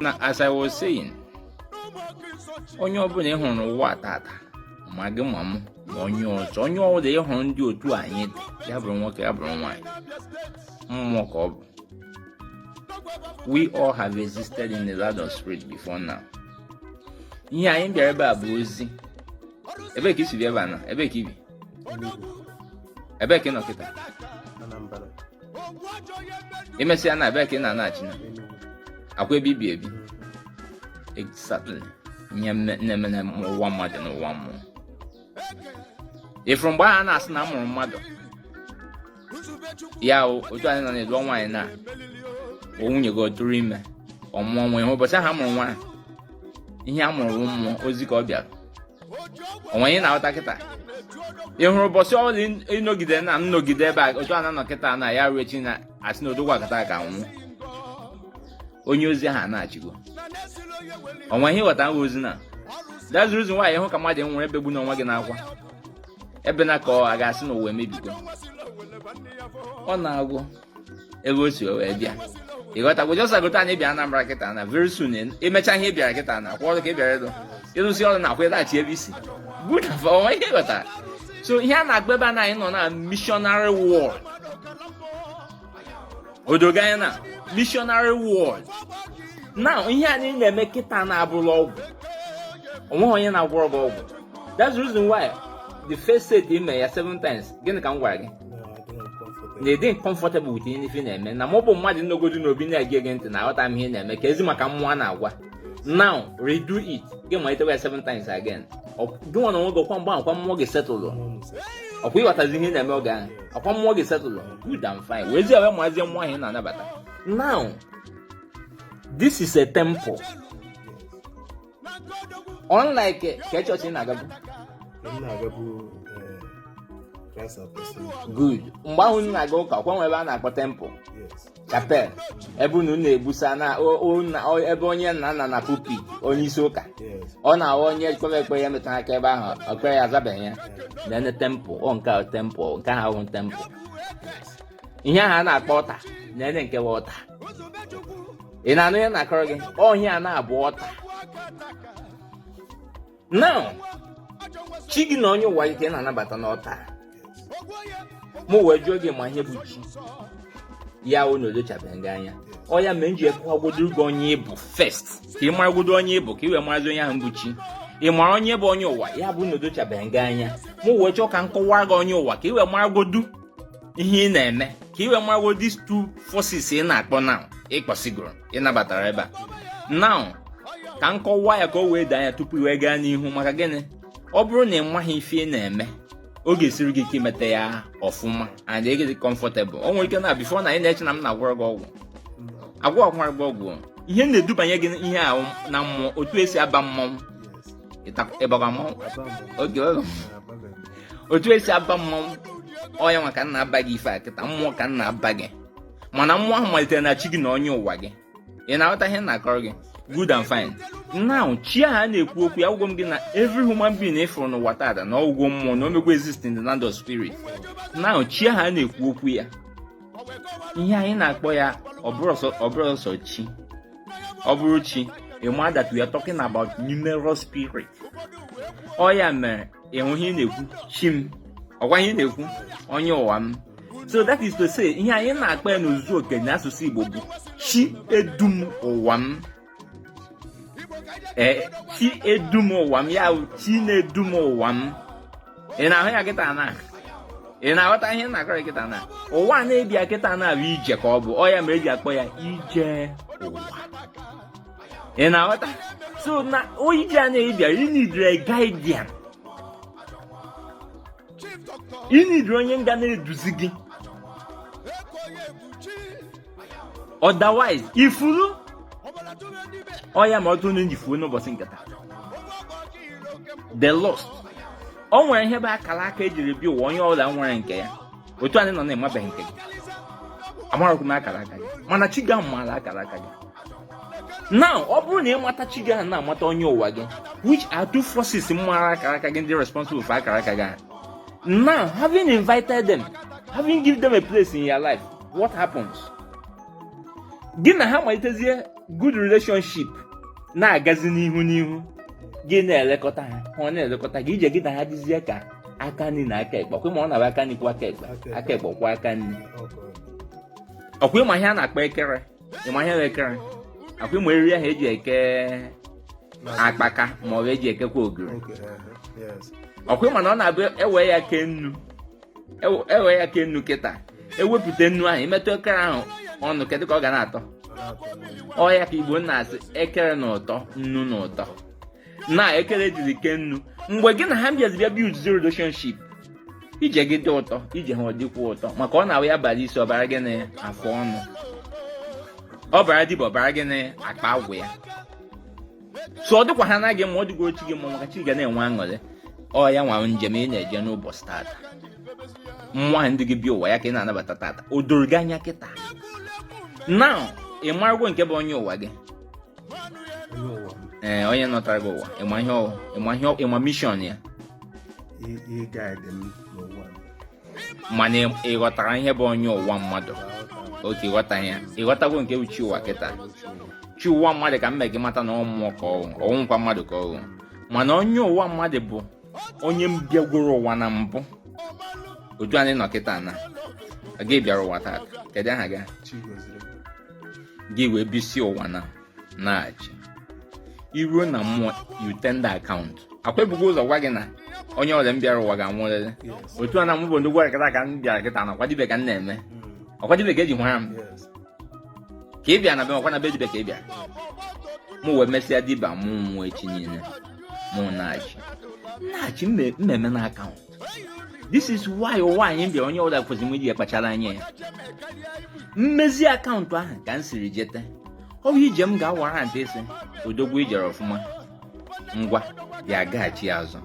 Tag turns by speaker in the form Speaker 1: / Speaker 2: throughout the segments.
Speaker 1: Now, as I was saying, onye ọbụla ịhụrụ n'ụwa tata ma gị ma m ma onye ọzọ ịhụrụ ndị otu anyị dị ya bụrụ nwoke ya bụrụ nwaanyị mmụọ ka ọ bụ. We all have existed in the land of spirit before now. Ihe anyị bịara ebe a bụ ozi. Ebe ka isi bịa ebe a na ebe ka ibi ebe ka ị nọ kịta imesịa na ebe ka ị na-anachi na akwa ebe ibi ebi. Exactly. Nye na-eme na ụwa mmadụ na ụwa mmụọ. Ifuru mgbe a na-asị na amụrụ mmadụ ya otu anyị nọ na-edu nwaanyị na o nwunye gị tụrụ ime ọmụọ nwa ihe ụbọchị ahụ amụrụ nwa ihe amụrụ mmụọ ozi ka ọ bịara onwe ihe na-aghọta kịta. Ị hụrụ ụbọchị ọbụla ịnọgide na nnọgide ebe a otu a na-anọ kịta na ya ruo echi na asị na odogwu akata ka nwụ onye ozi ahụ na-achịgo onwe ihe ịghọta nwa ozi na that's the reason why ịhụ ka mmadụ nwere ebe gbu n'onwe gị n'akwa ebe na ka ọ ga-asị na ụwa emebigo ọ na-agwụ ebe o si wee bịa ịghọta just agụta anyị bịa Anambra kịta na very soon emecha ihe bịara kịta na kwa ọrụ ka ị bịara ịlụ ịlụsi ọrụ na-akwa ịlaghachi ebe isi good for onwe ihe ịghọta. So ihe a na-agba ebe a na anyị nọ na missionary world odoga anyị na missionary world now ihe anyị na-eme kịta na-abụrụ ọgwụ onweghị onye na-agwọrọ gị ọgwụ. That's the reason why the first set ime ya 7 times gịnị ka m gwara gị na ịdị comfortable with ihe na-eme na ma ọ bụ mmadụ nnogodu n'obi na-ege gị ntị na aghọta m ihe na-eme ka ezi maka mmụọ a na-agwa. Now redo it gị malite ya 7 times again gị nwa na onwe gị ọkwa mgbe akwa mmụọ gị setụlụ ọkwa ịghọtazi ihe na-eme oge ahụ akwa mmụọ gị setụlụ good and fine wezi ewe mazie mmụọ ahụ ị na-anabata. Now this is a temple unlike ka chọọchị na-agabu good mgbe ahụ na-aga ụka ọkwa nwe ebe a na-akpọ temple chapel ebe unu na-ebusa na ebe onye nna na pulpit onye isi ụka ọ na-awa onye kpere ekpere ya metara aka ebe ahụ okpere ya azabeghị ya na temple ọ nke ahụ temple nke ahụ temple ihe ahụ a na-akpọ ọta na nke wa ọta ị na-anụ ya na-akọrọ gị ọhịa a na-abụ ọta. Now chi gị na onye ụwa ike na-anabata n'ọta mụ wee jụọ gị ma ihe bụ chi ya o na odochabeghị gị anya ọ ya mee nji ekwagodo gị onye ịbụ first ka ị maragodo onye ịbụ ka ị wee marazi onye ahụ bụ chi. Ị mara onye bụ onye ụwa ya bụ na odochabeghị gị anya mụ wee chọọ ka m kọwara gị onye ụwa ka ị wee maragodo ihe ị na-eme ka ị wee maragodo these two forces ị na-akpọ now ịkpọsigoro ị nabatara ebe a. Now ka m kọwaa ya ka o wee daa anya tupu wee gaa n'ihu maka gịnị ọ bụrụ na ị maghị ife ị na-eme ọ ga-esiri gị ike imeta ya ọfụma and ị ga-dị comfortable. O nwere ike na before na ị na-eche na m na-agwọrọ gị ọgwụ agwọkwara gị ọgwụ ihe na-edubanye gị ihe ahụ na mmụọ otu esi aba mmọnwụ ịbaga mmọnwụ oge otu esi aba mmọnwụ ọya nwa ka nna aba gị ife a kịta mmụọ ka nna aba gị mana mmụọ ahụ malitere na chi gị na onye ụwa gị ị na-aghọta ihe na-akọrọ gị good and fine. Now chi ahụ a na-ekwu okwu ya ụgwọ m gị na every human being ịfụrụ n'ụwa tada na ọgwụgwọ mmụọ na omegwu exist in the land of spirit. Now chi ahụ a na-ekwu okwu ya ihe anyị na-akpọ ya ọ bụrụ ọsọ chi ọ bụrụ chi ịma that we are talking about numerous spirit. Ọ ya mere enweghị na-ekwu chi m ọgwa ihe na-ekwu onye ụwa m. So that is to say ihe anyị na-akpọ ya n'ozuzu oke n'asụsụ Igbo bụ chi edum ụwa m. Chi edum ụwa m ya chi na-edum ụwa m. Ị na-ahụ ya kịta na ị na-aghọta ihe na-akọrọ kịta na ụwa na-ebia kịta na-abụ ije ka ọ bụ ọ ya mere eji akpọ ya ije ụwa. Ị na-aghọta so na ije a na-ebia inidre guardian inidre onye nga na-eduzi gị otherwise ifuru ọ ya ma ọtụ na njifuo n'ụbọchị nketa the lost o nwere ihe bụ akara aka ejiri bịa ụwa onye ọbụla nwere nke ya otu anyị nọ na-emabeghị nke gị amaghịkwa m akara aka gị mana chi gị ahụ maara akara aka gị. Now ọ bụrụ na ịmata chi gị ahụ na-amata onye ụwa gị which are two forces mara akara aka gị ndị responsible for akara aka gị. Now having invited them Having given them a place in your life, what happens? Gina ha malitezie good relationship na-agazi n'ihu gị na-elekọta ha ọ na-elekọta gị ije gị na ha dizie ka aka nri na aka ekpe ọkwa ma ọ na-abụ aka nri kwa aka ekpe kwa aka nri ọkwa ịma ihe a na-akpa ekere ịma ihe ekere akwa ịma eriri ahụ eji eke akpaka ma ọ bụ eji ekekwa ogiri ọkwa ịma na ọ na-abụ ewe ya ke nnu kịta ewepụta nnu ahụ imetụ ekere ahụ ọnụ kedu ka ọ ga na-atọ ọ ya ka Igbo na-asị ekere na ụtọ nnu na ụtọ na ekere jiri ke nnu mgbe gị na ha bịazi bịa build the relationship ije gị dị ụtọ ije ha ọ dịkwa ụtọ maka ọ na-awụ ya bara isi ọbara gị na afọ ọnụ ọbara dịbụ ọbara gị na akpa agwụ ya so ọ dịkwa ha na gị ma ọ dịgwa ochi gị ma maka chi ga na-enwe aṅụrị ọ ya nwa njem ị na-eje n'ụbọchị tata nwa ndị gị bịa ụwa ya ka ị na-anabata tata o doro gị anya kịta now ị maragwo nke bụ onye ụwa gị onye nọtara gị ụwa ịma mission ya mana ị ghọtara ihe bụ onye ụwa mmadụ oke ịghọta ya ịghọtago nke bụ chi ụwa kịta chi ụwa mmadụ ka mbe gị mata na ọ mmụọ ka ọnwụ nkwa mmadụ ka ọnwụ mana onye ụwa mmadụ bụ onye bịagworo ụwa na mbụ otu anyị nọ kịta na gị bịara ụwa tata kedu aha gị gị wee bisi ụwa na-achị iruo na mmụọ you tender account akwa ebugo ụzọ gwa gị na onye ọzọ m bịara ụwa ga-anwụrịrị otu a na mụ bụ ndị gwara kịta ka m bịara kịta na ọkwadibe ka m na-eme ọkwadibe ka eji nwara m ka ị bịa na be ọkwa na be dibe ka ị bịa mụ wee mesịa diba mụ mmụọ echi niile mụ na-achị mmemme na akaụntụ. This is why ụwa anyị bịa onye ọbụla kwesịrị iji ekpachara anya ya mmezi akaụntụ ahụ ka m siri jete ọ bụ ije m ga-awara ntị isi odogwu ijere ọfụma ngwa ya agaghachi azụ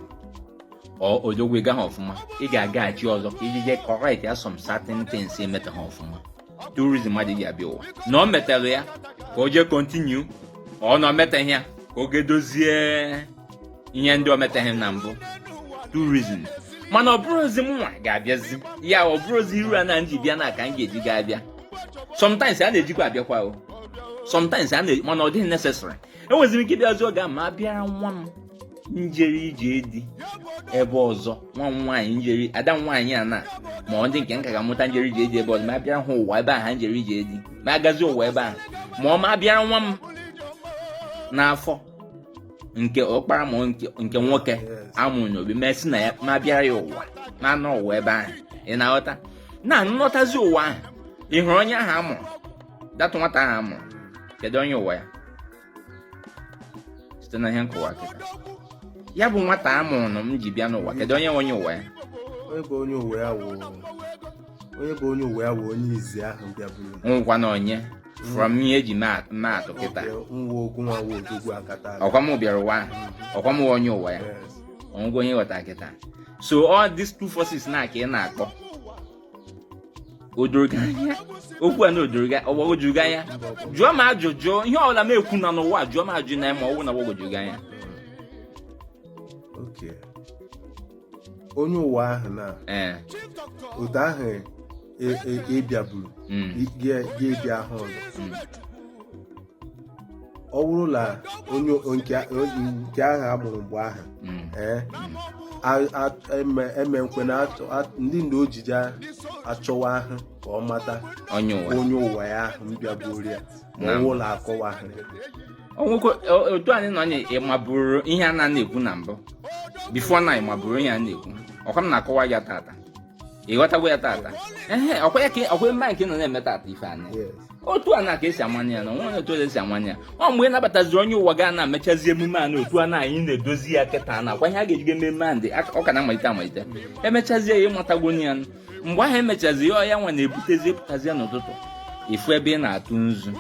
Speaker 1: odogwu ị gaghị ọfụma ị ga-agaghachi ọzọ ka iji jee correct ya some certain things emeta ha ọfụma tourism mmadụ ji abịa ụwa na ọ metere ya ka o jee continue ọ na o metaghị ya ka oge dozie ihe ndị o metaghị na mbụ tourism mana ọ bụrụzi mụnwa ga-abịazi ya ọ bụrụzi iru a na nji bịa na ka m ga-eji ga-abịa sometimes a na-ejikwa abịakwa o sometimes mana ọ dịghị necessary enweziri ike ịbịazi oge ma abịara nwa m njeri ije edi ebe ọzọ nwa m nwaanyị njeri ada nwaanyị a na ma ọ dị nke nka ga-amụta njeri ije edi ebe ọzọ ma abịara hụ ụwa ebe ahụ ha njeri ije edi ma agazi ụwa ebe ahụ ma ọ ma abịara nwa m n'afọ nke ọkpara ma nke nwoke amụrụ n'obi mesị na ya ma bịara ya ụwa ma nọ ụwa ebe ahụ ị na-aghọta na nnọtazi ụwa ahụ ị hụrụ onye ahụ amụrụ datụ nwata ahụ amụrụ kedu onye ụwa ya site na ihe nkọwa kịta ya bụ nwata amụrụ na m ji bịa n'ụwa kedu onye ụwa ya
Speaker 2: onye bụ onye ụwa ya wụ onye izi ahụ bịaburu
Speaker 1: ngwa na onye from ihe eji maatụ kịta ọkwa m bịara ụwa ọkwa m onye ụwa ya ọgwụgwọ onye ghọta kịta so all these two forces na ka ị na-akpọ odoroganya okwu a na odoroganya jụọ m ajụjụ ihe ọbụla m ekwu na n'ụwa jụọ m ajụjụ na ma ọwụ na gbagwojuganya
Speaker 2: onye ụwa ahụ na otu ahụ ịbịaburu ga-ebi ahụ ọzọ ọ bụrụ na nke ahụ amụrụ mgbe ahụ eme nkwe na ndị nna ojije achọwa ahụ ka ọ mata onye ụwa ya ahụ mbịaburu ya ma ọ wụla akọwa
Speaker 1: ahụ otu anyị nọ ịmaburu ihe a na-ekwu na mbụ bifo na ịmaburu ihe a na-ekwu ọkwa m na-akọwa ya tata ịghọtagwo ya tata ọkwa mma nke nọ na-eme tata ife anyị otu a na ka esi amanya ya na nwa otu esi amanya ya ọ mgbe nabataziri onye ụwa ga na-emechazi emume a na otu a na anyị na-edozi ya kịta na akwa ihe a ga-ejiga ememe a ndị ọ ka na-amalite emechazie ya ịmatagwo ya mgbe ahụ emechazi ya nwa na-ebutezi epụtazi n'ụtụtụ ifu ebe ị na-atụ nzu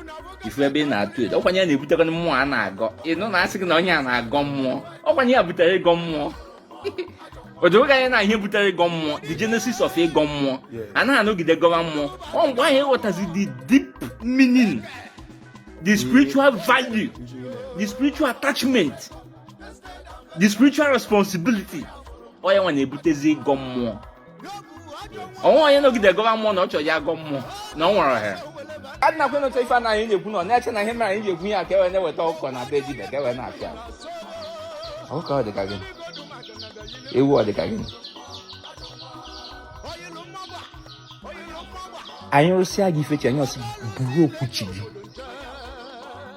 Speaker 1: ifu ebe ị na-atụ edo ọkwanye ya na-ebutekwana mmụọ a na-agọ ịnụ na asị gị na onye a na-agọ mmụọ ọkwanye ya butere ịgọ mmụọ odoga anyị na ihe butere ịgọ mmụọ the genesis of ịgọ mmụọ anaghị anọgide gọwa mmụọ ọ mgbe ahụ ịghọtazi the deep meaning, the spiritual value, the spiritual attachment, the spiritual responsibility ọ ya nwa na-ebutezi ịgọ mmụọ onwe onye nọgide gọva mmụọ na ọ chọrọ ya agọ mmụọ na ọ nwere ohere adịna kwenụta ife anaghị na-ekwu na ọ na-eche na ihe mere anyị ji ekwu ya ka e wee na-eweta ọkụkọ na be dibe ka e wee na-apịa ọkụkọ ọ dịka gịnị ewu ọ dịka gịnị anyị rụsịa gị ifechi anyị ọsị buru okwuchi gị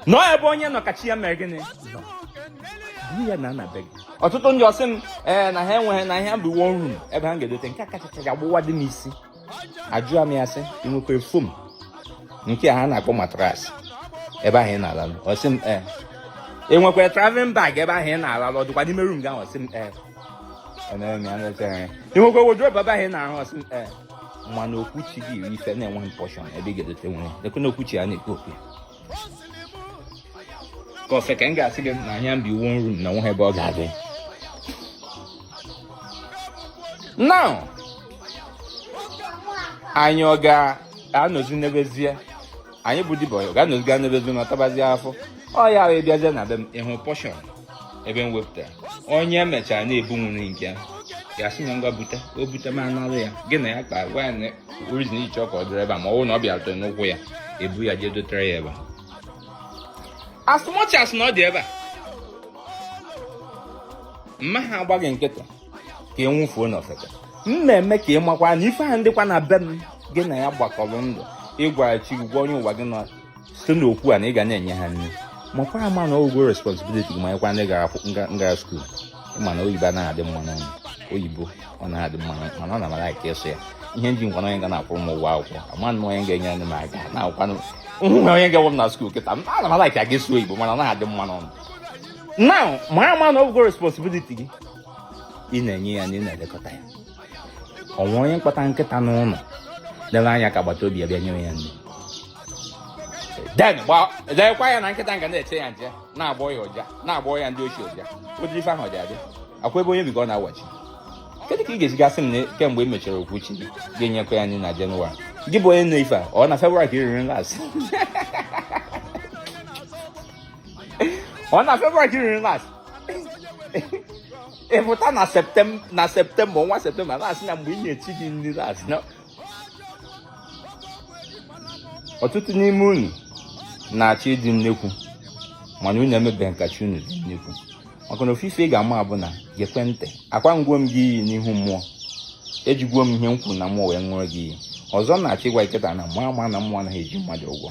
Speaker 1: nọọ ebe onye nọ kachi ya mere gịnị buru ya na be gị ọtụtụ ndị ọsị m na ha enweghị na ihe bụ one room ebe ha ga-edote nke kachacha ga-agbụwa dị n'isi ajụọ m ya sị ị nwekwara fom nke a ha na-akpọ matrasị ebe ahụ ị na-alalụ ọsị m ị nwekwara traveling bag ebe ahụ ị na-alalụ ọ dịkwa n'ime room gị ahụ ọsị m ị nwekwara wodrobe ebe ahụ ị na-ahụ ọsị m mana okwuchi gị iri ife na-enweghị pọshọn ebe ị ga-edote nwere lekwe na okwuchi ya na-ekwu okwu ka ofe ka m ga-asị gị na anya mbi one room na nweghị ebe ọ ga-adị now anyị ọ ga-anọzi n'ebezie anyị bụ dibọ ọ ga-anọzi gaa n'ebezie na ọtabazie afọ ọ ya wee bịazie na be m ịhụ pọshọn ebe m wepụtara onye emechara na-ebu nwere nke ya sị na ngwa bute o bute ma anara ya gị na ya kpa gwa ya na orizin iji chọọ ka ọ dịrị ebe a ma ọ bụrụ na ọ bịarutere n'ụkwụ ya ebu ya jee dotere ya ebe a as much as na ọ dị ebe a mma ha agbaghị nkịta ka ị nwụfuo n'ofeke mmemme ka ị makwa na ife ha ndịkwa na be m gị na ya gbakọrọ ndụ ịgwara chi gị gwa onye ụwa gị nọ site n'okwu a na ị ga na-enye ha nri makwara ma na ogo responsibility gị ma nyekwa ndị gara skuul ịma na oyibo anaghị adị mma n'ọnụ oyibo ọ na-adị mma mana ọ na-amara ka ịsụ ya ihe ndị nkwana onye ga na-akwụrụ m ụgwọ akwụkwọ ama na onye ga-enye ndị m aka na-akwụkwanụ onye ga-ewe m na skuul kịta m ana mara ka gị sụọ oyibo mana ọ na-adị mma n'ọnụ now mara ma na ogo responsibility gị ị na-enye ya na ị na-elekọta ya ọnwa onye mkpata nkịta n'ụlọ lere anya ka agbata obi ya bịa nyewe ya nri deekwa ya na nkịta nga na-eche ya nche na-agbọ ya ọja na-agbọ ya ndị ochie ọja ụdịrị ife ahụ ọja dị akwa ebe onye bigo ọ na-awachi kedu ka ị ga-esigasị m kemgbe e mechara okwu chi ga-enyekwa ya nri na Jenụwarị gị bụ onye nọ ife a ọ na Febụwarị ka iriri las ọ na Febụwarị ka iriri las ịpụta na Septemba ọnwa Septemba na-asị na mgbe ị na-echi gị nri las ọtụtụ n'ime unu na-achọ ịdị nnekwu mana unu emebeghị nkachi unu dị nnekwu maka na ofufe ị ga-ama abụ na gekwe ntị akwa ngwo m gị iyi n'ihu mmụọ ejigwo m ihe m kwuru na mmụọ wee ṅụọ gị iyi ọzọ na-achọ ịgwa nkịta na mmụọ ama na mmụọ anaghị eji mmadụ ụgwọ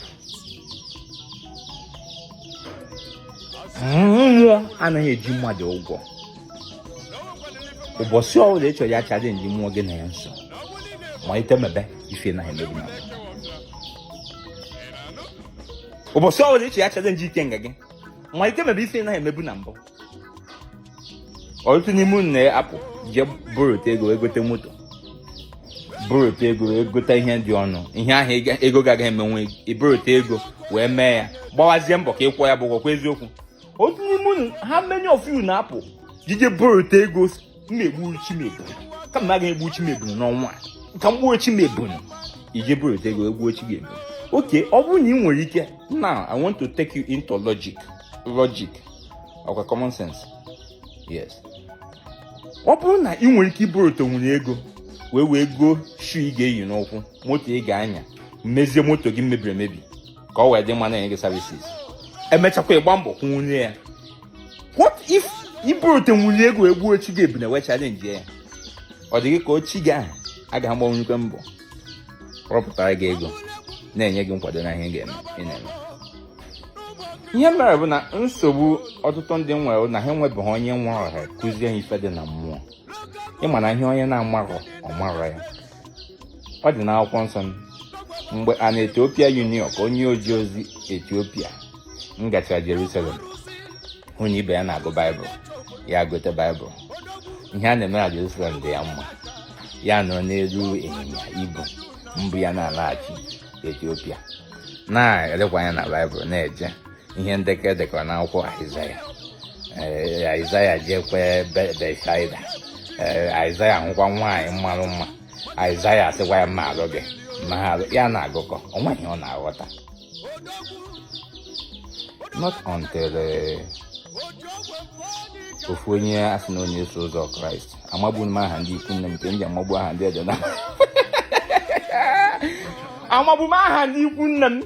Speaker 1: mmụọ anaghị eji mmadụ ụgwọ ụbọchị ọbụla ị chọrọ ya chadị nji mmụọ gị na ya nso ma itemebe ife na emebi na ụbọchị ọbụla ị chọrọ ya chadị nji ike nga gị ma itemebe ife na emebu na mbụ ọtụtụ n'ime unu na-apụ jee bụrụta ego egote moto bụrụta ego egote ihe dị ọnụ ihe ahụ ego ga-agaghị emenwe ibụrụta ego wee mee ya gbawazie mbọ ka ịkwọ ya bụ ọgwụkwa eziokwu otu n'ime unu ha menye ofu na-apụ jije bụrụta ego mmegbu chimebu kama agaghị egbu chimebu n'ọnwa ka mgbuo chimebu ije bụrụta ego egbuo chi ga-ebu oke ọ bụrụ na ị nwere ike now I want to take you into logic ọkwa common sense yes ọ bụrụ na ị nwere ike ibụrụta nwunye ego wee goo shu ị ga-eyi n'ụkwụ moto ị ga-anya mezie moto gị mebiri emebi ka ọ wee dị mma na-enye gị services emechakwa ịgba mbọ kwụnye ya what if ibụrụta nwunye ego egbuo chi gị ebuna wee chalenji ya ọ dị gị ka ochi gị ahụ agaghị agbanwekwe mbọ rọpụtara gị ego na-enye gị nkwado na ihe ị ga-eme ihe mere bụ na nsogbu ọtụtụ ndị nwere na ha enwebeghị onye nwe ọha kụzie ha ife dị na mmụọ ịma na ihe onye na-amarọ ọmarọ ya ọ dị n'akwụkwọ nsọ mgbe a na-Etiopia Union ka onye oji ozi Etiopia m gachara Jerusalem onye ibe ya na-agụ Baịbụl ya gote Baịbụl ihe a na-eme na Jerusalem dị ya mma ya nọ n'elu ịnyịnya ibu mbụ ya na-alaghachi Etiopia na-elekwa anya na Baịbụl na-eje ihe ndekọ edekọrọ n'akwụkwọ Aịzaya jekwe Betsaida Aịzaya hụkwa nwaanyị mmarụ mma Aịzaya asịkwa ya mma alụ gị ma ya na-agụkọ onwe ihe ọ na-aghọta not until ofu onye asị na onye so ụzọ Kraịst amagbu m aha ndị ikwu nne m nke m ji amagbu aha ndị ede na amagbu m aha ndị ikwu nne m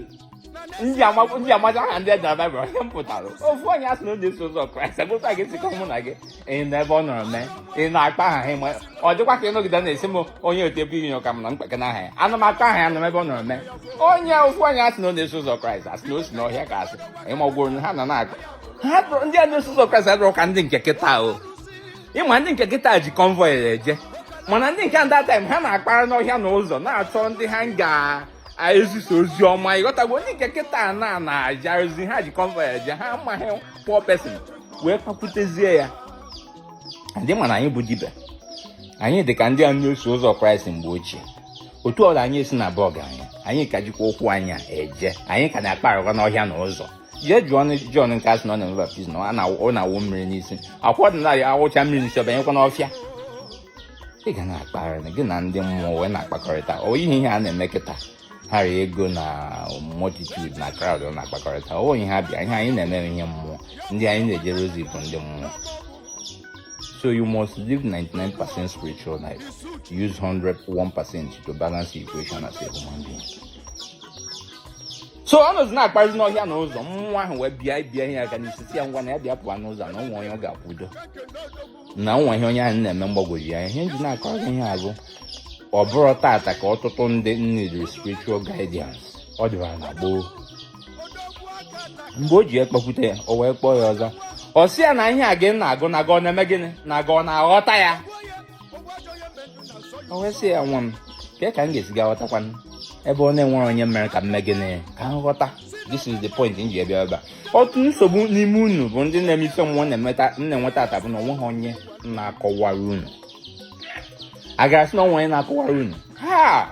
Speaker 1: ndị amaja aha ndị ede na Baịbụl onye m pụtara ofu onye asị na onye so ụzọ Kraịst agụta gị sikọ mụ na gị ị na ebe ọ nọrọ mee ị na-akpa aha ha ịma ọ dịkwa ka ịnọgide na-esi m onye otu ebe inyo ka m na mkpeke na aha ya ana m akpa aha ya na ebe ọ nọrọ mee ofu onye asị na onye so ụzọ Kraịst asị na o si n'ọhịa ka asị ịmagwuru ha na na-akpa ha tụrụ ndị a na-eso ụzọ Kraịst adịrọ ka ndị nke kịta o ịma ndị nke kịta ji convoy eje mana ndị nke that time ha na-akpara n'ọhịa na ụzọ na-achọ ndị ha ga-ezisa ozi ọma ịghọtagbo ndị nke kịta na-aja ozi ha ji convoy eje ha amaghị poor person wee kpakwutezie ya ndị mana anyị bụ dibe anyị dị ka ndị a na-eso ụzọ Kraịst mgbe ochie otu ọla anyị esi na bọg anyị ka jikwa ụkwụ anyị eje anyị ka na-akparịkwa n'ọhịa na ụzọ jee jụọ Jọn nke asị na ọ na-eme baptizim na ọ na-awụ mmiri n'isi akwụkwọ dị na ya awụcha mmiri n'isi ọbanyekwa n'ọfịa ị ga na-akparị gị na ndị mmụọ wee na-akpakọrịta ọ ihe a na-eme kịta ha rie ego na multitude na crowd ọ na-akpakọrịta ọ ihe ha bịa ihe anyị na-eme ihe mmụọ ndị anyị na-ejere ozi bụ ndị mmụọ. So you must live 99% spiritual life. Use 1% to balance the equation as a human being. So ọ nọzi na-akparịzi n'ọhịa na ụzọ mmụọ ahụ wee bịa ihe aka n'isi ya ngwa na ya bịa pụọ n'ụzọ na ụmụ onye ọ ga-akwụdo na nwa ihe onye ahụ na-eme mgbagwoju ya ihe nji na-akọrọ ihe abụ ọ bụrụ tata ka ọtụtụ ndị need spiritual guidance ọ dịbara na gboo mgbe o ji ekpekwute ya o wee kpọọ ya ọzọ ọ sị ya na ihe a gị na-agụ na gọ na-eme gịnị na gọ na-aghọta ya o wee sị ya nwa m ka m ga-esi ga-aghọtakwanụ ebe ọ na-enwere onye mere ka mme gịnị ka m ghọta. This is the point nji ebe ebe a otu nsogbu n'ime unu bụ ndị na-eme ife mmụọ na-enweta ata bụ na onwe ha onye na-akọwara unu a ga-asị na onwe onye na-akọwara unu ha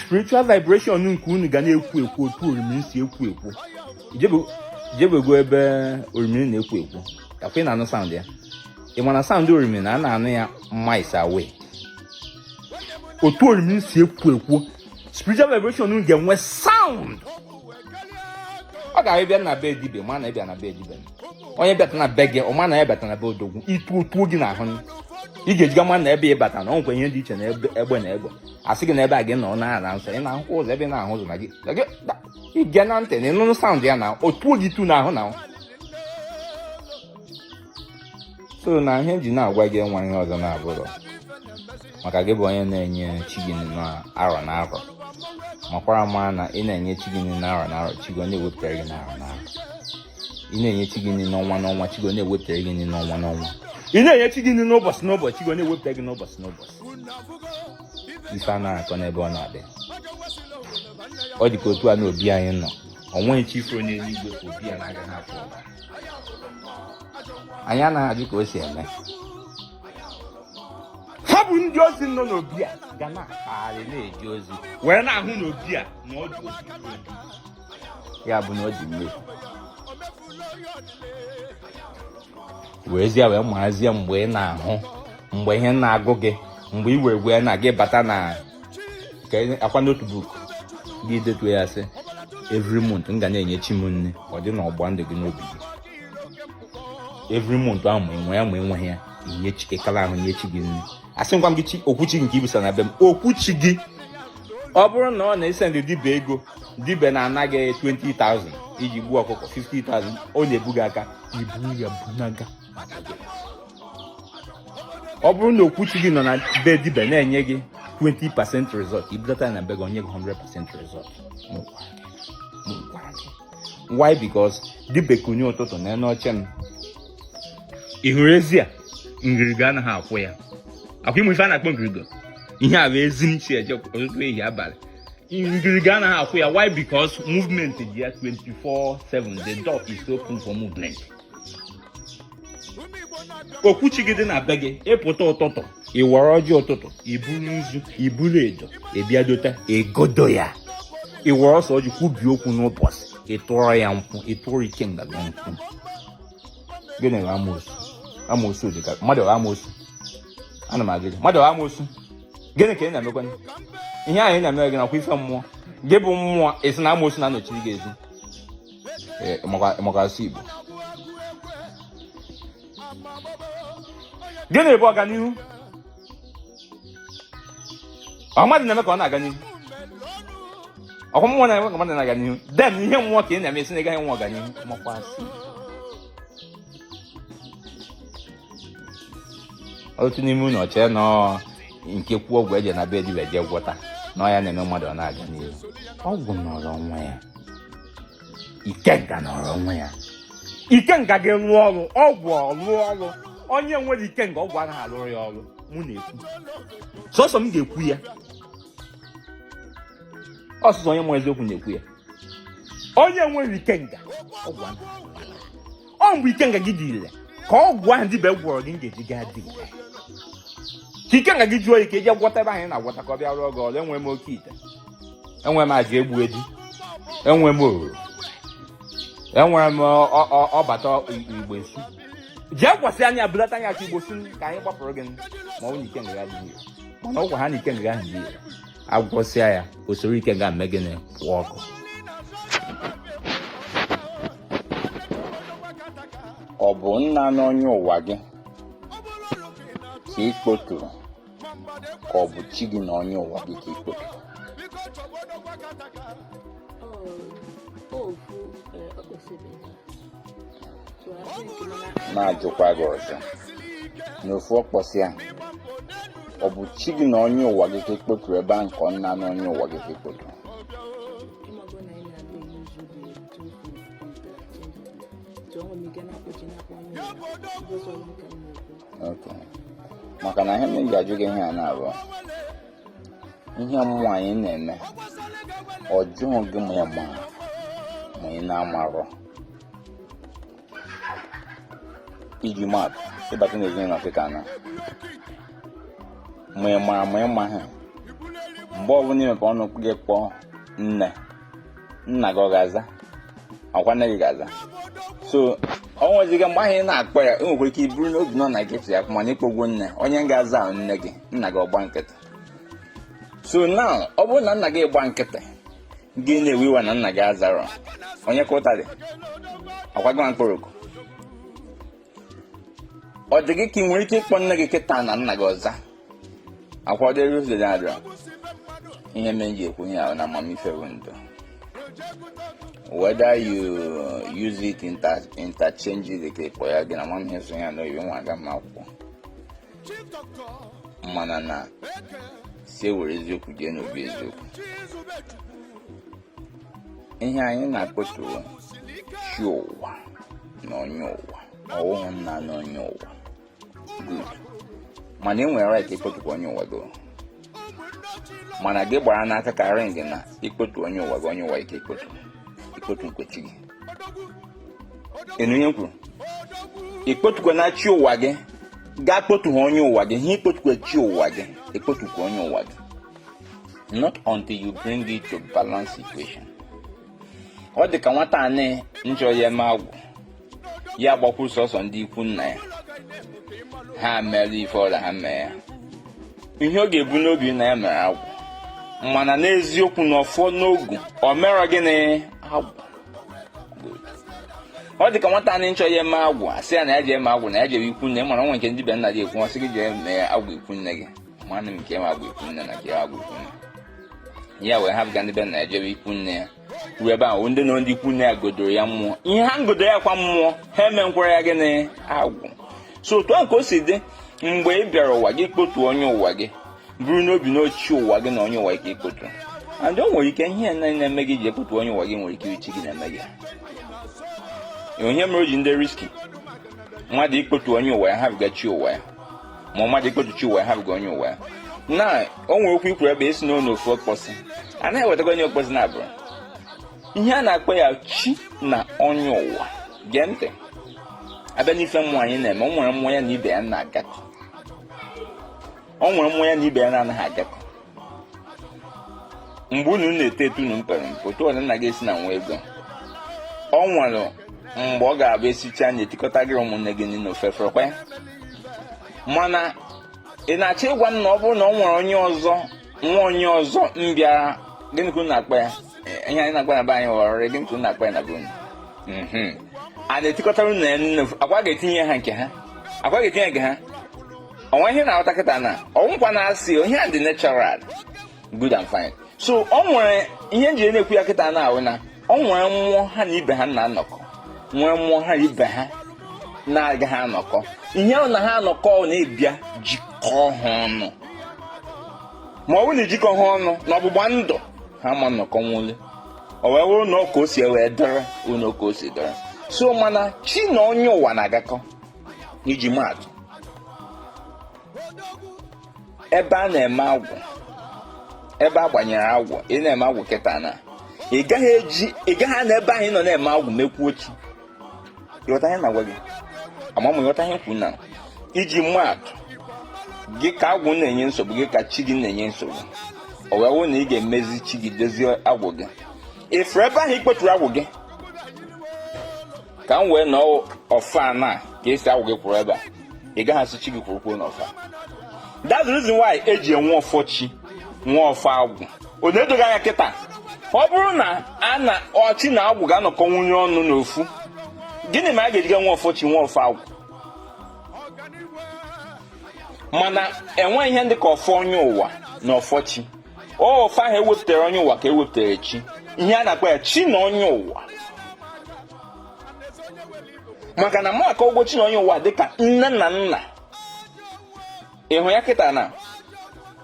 Speaker 1: spiritual vibration nke unu ga na-ekwu ekwu otu orimiri si ekwu ekwu ijebego ebe orimiri na-ekwu ekwu kakwa ị na-anụ sound ya ị mana sound orimiri na a na-anụ ya miles away otu orimiri si ekwu ekwu spiritual vibration ga-enwe sound. Ọ ga-abịa na be dibe ma na ịbịa na be dibe onye bịata na be gị ọma na ya bịata na be odogwu ituo gị n'ahụ ị ga-ejiga ma na ebe ịbata na ọnkwa ihe dị iche na egbe na egbe asị gị na ebe a gị nọ na nsọ ị na-ahụkwa ụzọ ebe ị na-ahụ ụzọ na gị ige na ntị na ịnụnụ sound ya na otuo gị tu n'ahụ na so na ihe ji na-agwa gị nwa ihe ọzọ na-abụrụ maka gị bụ onye na-enye chi gị n'arọ na arọ makwara mara na ị na-enye chi gị n'arọ na arọ chigo na-ewepụtara gị n'arọ na arọ ị na-enye chi gị n'ọnwa n'ọnwa chigo na-ewepụtara gị n'ọnwa n'ọnwa ị na-enye chi gị n'ụbọchị n'ụbọchị chigo na-ewepụtara gị n'ụbọchị n'ụbọchị ife a na-akọ n'ebe ọ na-adị ọ dị ka otu a na obi anyị nọ o nweghị chi ifuru n'eluigwe ka obi ya na-aga n'afọ anyị anaghị adị ka o si eme ha bụ ndị ozi nọ n'obi a ga na-akpagharị na-eji ozi were na-ahụ n'obi a na ọ dị ozi ya bụ na ọ dị mmefu werezie wee marazie mgbe ị na-ahụ mgbe ihe na-agụ gị mgbe i were na gị bata na akwa notebook gị detuo ya sị every month m ga na-enye chi m nne ọ dị na ọgba ndụ gị n'obi gị every month ahụ ma enwe ya ma enweghị ya inye ekala ahụ nye chi gị nne asị ngwa m gị okwuchi nke ibisa na be m okwuchi gị ọ bụrụ na ọ na-ese ndị dibe ego dibe na-anaghị 20,000 iji gbuo ọkụkọ 50,000 ọ na-ebuga aka ibu ya bunaga. Ọ bụrụ na okwuchi gị nọ na be dibe na-enye gị 20% result ibudata na be gị onye gị 100% result. Why? Because dibe kunye ụtụtụ na n'oche m ị hụrụ ezi a ngirigo anaghị akwụ ya akwụ ịmụ ife a na-akpọ ngirigo ihe a bụ ezi m si eje ọtụtụ ehi abalị ngirigo anaghị akwụ ya. Why? Because movement dị ya 24/7 the door is open for movement. Okwuchi gị dị na be gị ịpụta ụtụtụ ịwọrọ ọjị ụtụtụ iburu nzu iburu edo ịbịadota egodo ya ịwọrọ ọsọ ọjị kwubi okwu n'ụbọchị ịtụọrọ ya nkwụ ịtụọrọ ike ngaga nkwụ. Gịnị bụ amoosu? Amoosu dị ka mmadụ bụ amoosu. Ana m agị mmadụ bụ amoosu. Gịnị ka ị na-emekwa ihe anyị na-eme gị nakwa ife mmụọ gị bụ mmụọ esi na amoosu na-anọchiri gị ezi maka asụ Igbo. gịnị bụ ọganihu? Mmadụ na-eme ka ọ na-aga n'ihu. Ọkwa mmụọ na-eme ka mmadụ na-aga n'ihu. Dem ihe mmụọ ka ị na-eme esi na ị gaghị nwe ọganihu. Makwasị. Otu n'ime unu ọchee nọ nke kwuo ọgwụ eje na be dibịa jee gwọta na ya na-eme mmadụ ọ na-aga n'ihu. Ọgwụ nọrọ onwe ya. Ikenga nọrọ onwe ya. Ikenga ga-arụ ọrụ, ọgwụ ọrụ ọrụ. Onye nwere ikenga ọgwụ anaghị alụrụ ya ọrụ. Mụ na-ekwu. Sọsọ m ga-ekwu ya. Ọsụsọ onye mụ eziokwu na-ekwu ya. Onye nwere ikenga ọgwụ anaghị alụrụ ya. Ọ mgbe ikenga gị dị ile ka ọgwụ ahụ dịbe gwọrọ gị ga-eji gaa dị ile. Ka ikenga gị jụọ ike ije gwọta ebe anyị na-agwọta ka ọ bịa rụọ gị ọrụ. Enwere m oke ite, enwere m aja egbu eji, enwere m ororo, enwere m ọbata igbo esi. Jee gwasị anya bulata anya ka igbo si ka anyị gbapụrụ gị ma ọ bụ na ikenga ga dị ire. Mana ọgwụ ha na ikenga ga dị ire. Agwọsịa ya usoro ikenga mme gịnị pụọ ọkụ. Ọ bụ nna n'onye ụwa gị ka ị kpoturu ka ọ bụ chi gị na onye ụwa gị ka ị kpoturu? Na-ajụkwa gị ọzọ n'ofu ọkpọsịa, ọ bụ chi gị na onye ụwa gị ka ị kpoturu ebe ahụ ka nna n'onye ụwa gị ka ị kpoturu? Okay. Maka na ihe m ji ajụ gị ihe a na-abụ ihe mmụọ anyị na-eme ọjọọ gị ma ma ị na-amarọ. Iji maatụ ịbata n'ezinụlọ Afrịka na ma ị mara ma ị ma ha, mgbe ọbụla imepe ọnụ gị kpọọ nna gị ọ ga-aza? Ọkwa nne gị ga-aza? So ọ nweziga mgbe ahụ ị na-akpọ ya, enwekwara ike iburu n'obi nọ na nkịtị ya mana ịkpọgwo nne, onye ga-aza ahụ nne gị, nna gị ọgba nkịtị. So now ọ bụrụ na nna gị gba nkịtị gị na-ewe iwe na nna gị azarọ, onye ka ụta dị? Ọkwa gị nwa mkpọrọkụ? Ọ dị gị ka ị nwere ike ịkpọ nne gị kịta na nna gị ọza? Akwa ọ dịrị ụzọ dị adịrọ. Ihe mere ji ekwu ihe ahụ na amamife bụ ndụ. Whether you use it interchangeably for ya again, I'm here saying I know you want to get my akwụkwọ. Mana na si were eziokwu jee n'obi eziokwu. Ihe anyị na-akpọtụ chi ụwa na onye ụwa, ọwụghị nna na onye ụwa. Good. Mana enwere right ịkpọtụkwa onye ụwa gị. Mana gị gbara n'aka ka ring na ịkpọtụ onye ụwa gị, onye ụwa ike ịkpọtụ nkechi gị. Enu ihe kwuru, ikpotukwa na chi ụwa gị gaa kpotu onye ụwa gị. Ihe ikpotukwa chi ụwa gị, ikpotukwa onye ụwa gị. Not until you bring it to balance equation. Ọ dị ka nwata anị njọ ya eme agwụ ya gbakwuru sọsọ ndị ikwu nna ya, ha mere ife ọla ha mee ya. Ihe ọ ga-ebu n'obi na ya mere agwụ, mana n'eziokwu na ọfọ n'ogu o mere gịnị agwụ. Ọ dị ka nwata anyị nchọ ya eme agwụ, asị ya na ya je eme agwụ na ya jere ikwu nne, mana nwe nke ndị be nna dị ekwu, ọsị gị jee mee agwụ ikwu nne gị. Nwanne m nke eme agwụ ikwu nne na nke agwụ ikwu nne ya wee hapụ ga ndị be nna ya jere ikwu nne ya. Ruo ebe ahụ ndị nọ ndị ikwu nne ya godoro ya mmụọ, ihe ha godoro ya kwa mmụọ, ha emenkwara ya gịnị agwụ. So otu ahụ ka o si dị mgbe ị bịara ụwa gị kpotu onye ụwa gị, buru n'obi n'ochi ụwa gị na onye ụwa ike ikpotu. And o nwere ike ihe na-eme gị ji ekpotu onye ụwa gị nwere ike ichi gị na-eme gị. Onye mere o ji ndị riski mmadụ ikpotu onye ụwa ya hapụga chi ụwa ya, ma mmadụ ikpotu chi ụwa ya hapụga onye ụwa ya. Na o nwere okwu ikwuru ebe esi n'ofu ọkpọsị, anaghị ewetaga onye ọkpọsị na-abụrụ ihe a na-akpọ ya chi na onye ụwa. Gee ntị, abịa n'ife mmụọ anyị na-eme, o nwere mmụọ ya na ibe ya na-agakọ, o nwere mmụọ ya na ibe ya na-anaghị agakọ. Mgbe unu na-eto eto unu mpere mpe, otu ọdị nna gị esi na nwa ego, ọ nwere mgbe ọ ga-abụ esicha anya etikọta gị ụmụnne gị niile ofefere kwa ya. Mana ị na-achọ ịgwa m na ọ bụrụ na ọ nwere onye ọzọ, nwa onye ọzọ mbịara, gịnị ka unu na-akpa ya? Ihe anyị na-akpa na be anyị ọrịrị, gịnị ka unu na-akpa ya na be unu? A na-etikọtara unu na nne, akwa ga-etinye ha nke ha, akwa ga-etinye nke ha. onwe ihe na-aghọta kịta na ọnwụkwa na-asị ihe a dị natural good and fine. So ọ nwere ihe nji na-ekwu ya kịta na ahụ na ọ nwere mmụọ ha na ibe ha na-anọkọ, nwee mmụọ ha na ibe ha na-agaghị anọkọ. Ihe ọ na ha anọkọ na-ebịa jikọọ ha ọnụ, ma ọ bụ na ejikọ ha ọnụ na ọgbụgba ndụ ha ma nnọkọ nwule o wee wụrụ na ọka o si wee dọrọ unu ka o si dọrọ. So mana chi na onye ụwa na-agakọ. Iji maatụ, ebe a na-eme agwụ, ebe a gbanyere agwụ, ị na-eme agwụ kịta na ị gaghị na ebe ahụ ị nọ na-eme agwụ mekwuo chi. Ịghọta ihe na-agwa gị? Amamụ ịghọta ihe kwu na iji maatụ, gị ka agwụ na-enye nsogbu, gị ka chi gị na-enye nsogbu, o wee wụ na ị ga-emezi chi gị dozie agwụ gị. Ifuru ebe ahụ ikpeturu agwụ gị ka m wee nọ ọfa na ka esi agwụ gị kwuru ebe a, ị gaghị asị chi gị kwuru n'ọfa. That's the reason why eji enwe ọfọ chi, nwe ọfọ agwụ. O na-edoghị anya kịta, ọ bụrụ na ọchị na agwụ ga-anọkọ nwunye ọnụ n'ofu, gịnị ma a ga-ejiga nwe ọfọ chi nwe ọfọ agwụ? Mana enwe ihe ndị ka ọfọ onye ụwa na ọfọ chi. Ọfọ ahụ ewepụtara onye ụwa ka ewepụtara chi. Ihe a na-akpọ ya chi na onye ụwa. Maka na mụ aka ụgbọ chi na onye ụwa dịka nne na nna. Ịhụ ya kịta na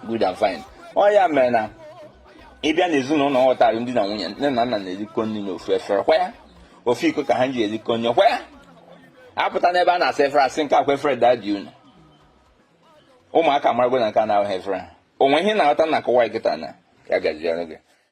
Speaker 1: good and fine. Ọ ya mere na ịbịa n'ezinụlọ ghọtara ndị na nwunye, nne na nna na-erikọ nri n'ofu efere, kwa ya ofu iko ka ha ji erikọ nri, kwa ya apụta n'ebe a na-asa efere asị nke akwa efere daa dị unu. Ụmụaka marago na nke a na-ahụ efere. Onwe ihe na-aghọta na akọwa kịta na ya gaziere gị.